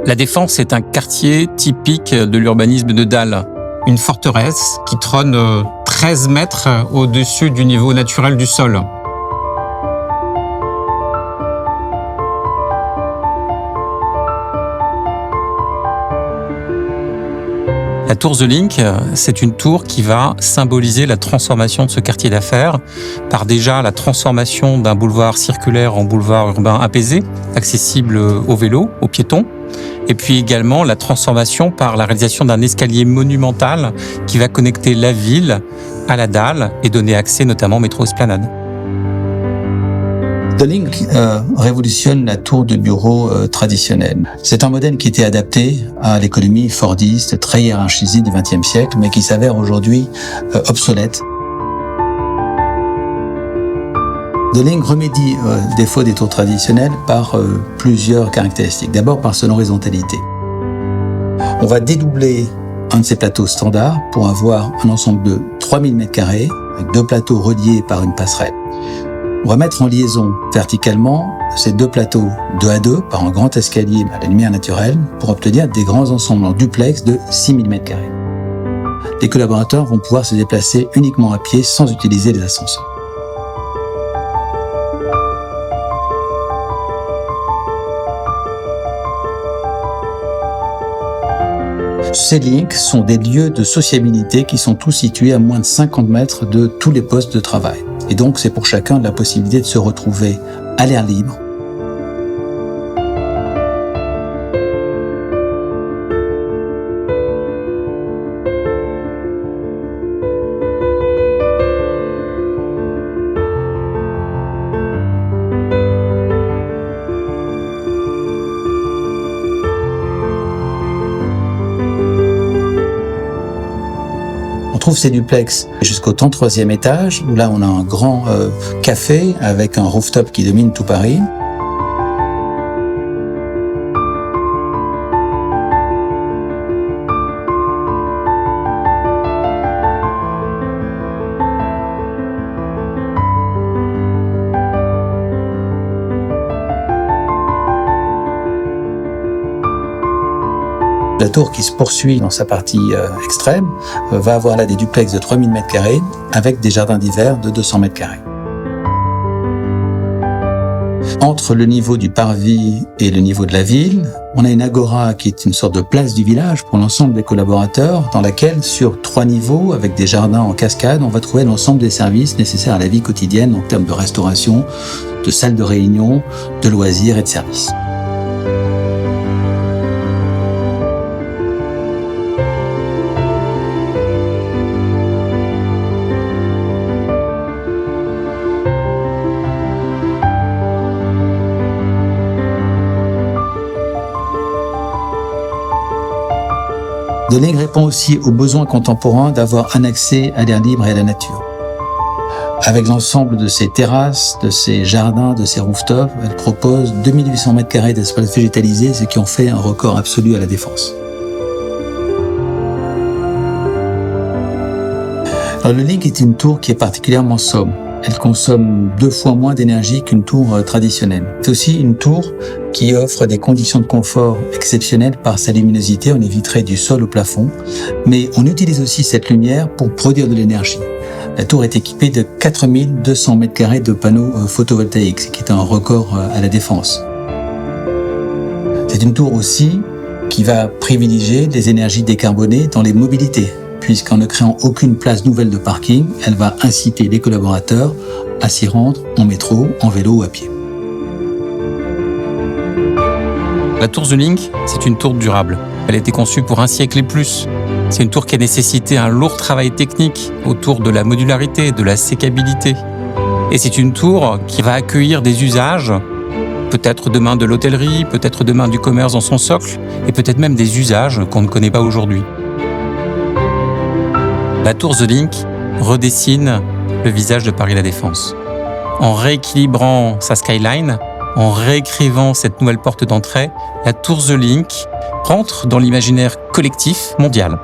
La Défense est un quartier typique de l'urbanisme de Dal. Une forteresse qui trône 13 mètres au-dessus du niveau naturel du sol. La tour The Link, c'est une tour qui va symboliser la transformation de ce quartier d'affaires par déjà la transformation d'un boulevard circulaire en boulevard urbain apaisé, accessible aux vélos, aux piétons, et puis également la transformation par la réalisation d'un escalier monumental qui va connecter la ville à la dalle et donner accès notamment au métro Esplanade. The Link révolutionne la tour de bureau traditionnelle. C'est un modèle qui était adapté à l'économie fordiste, très hiérarchisée du XXe siècle, mais qui s'avère aujourd'hui obsolète. The Link remédie aux défauts des tours traditionnelles par plusieurs caractéristiques. D'abord par son horizontalité. On va dédoubler un de ces plateaux standards pour avoir un ensemble de 3000 m², avec 2 plateaux reliés par une passerelle. On va mettre en liaison verticalement ces 2 plateaux 2 à 2 par un grand escalier à la lumière naturelle pour obtenir des grands ensembles en duplex de 6000 m². Les collaborateurs vont pouvoir se déplacer uniquement à pied sans utiliser les ascenseurs. Ces links sont des lieux de sociabilité qui sont tous situés à moins de 50 mètres de tous les postes de travail. Et donc, c'est pour chacun la possibilité de se retrouver à l'air libre. On trouve ces duplex jusqu'au 33e étage, où là on a un grand café avec un rooftop qui domine tout Paris. La tour qui se poursuit dans sa partie extrême va avoir là des duplex de 3000 m² avec des jardins d'hiver de 200 m². Entre le niveau du parvis et le niveau de la ville, on a une agora qui est une sorte de place du village pour l'ensemble des collaborateurs, dans laquelle, sur 3 niveaux, avec des jardins en cascade, on va trouver l'ensemble des services nécessaires à la vie quotidienne en termes de restauration, de salles de réunion, de loisirs et de services. The Link répond aussi aux besoins contemporains d'avoir un accès à l'air libre et à la nature. Avec l'ensemble de ces terrasses, de ces jardins, de ces rooftops, elle propose 2800 m² d'espace végétalisé, ce qui en fait un record absolu à la Défense. Alors, le Link est une tour qui est particulièrement sobre. Elle consomme 2 fois moins d'énergie qu'une tour traditionnelle. C'est aussi une tour qui offre des conditions de confort exceptionnelles par sa luminosité. On est vitré du sol au plafond, mais on utilise aussi cette lumière pour produire de l'énergie. La tour est équipée de 4200 m² de panneaux photovoltaïques, ce qui est un record à la Défense. C'est une tour aussi qui va privilégier les énergies décarbonées dans les mobilités, puisqu'en ne créant aucune place nouvelle de parking, elle va inciter les collaborateurs à s'y rendre en métro, en vélo ou à pied. La tour The Link, c'est une tour durable. Elle a été conçue pour un siècle et plus. C'est une tour qui a nécessité un lourd travail technique autour de la modularité, de la sécabilité. Et c'est une tour qui va accueillir des usages, peut-être demain de l'hôtellerie, peut-être demain du commerce dans son socle, et peut-être même des usages qu'on ne connaît pas aujourd'hui. La tour The Link redessine le visage de Paris La Défense. En rééquilibrant sa skyline, en réécrivant cette nouvelle porte d'entrée, la tour The Link rentre dans l'imaginaire collectif mondial.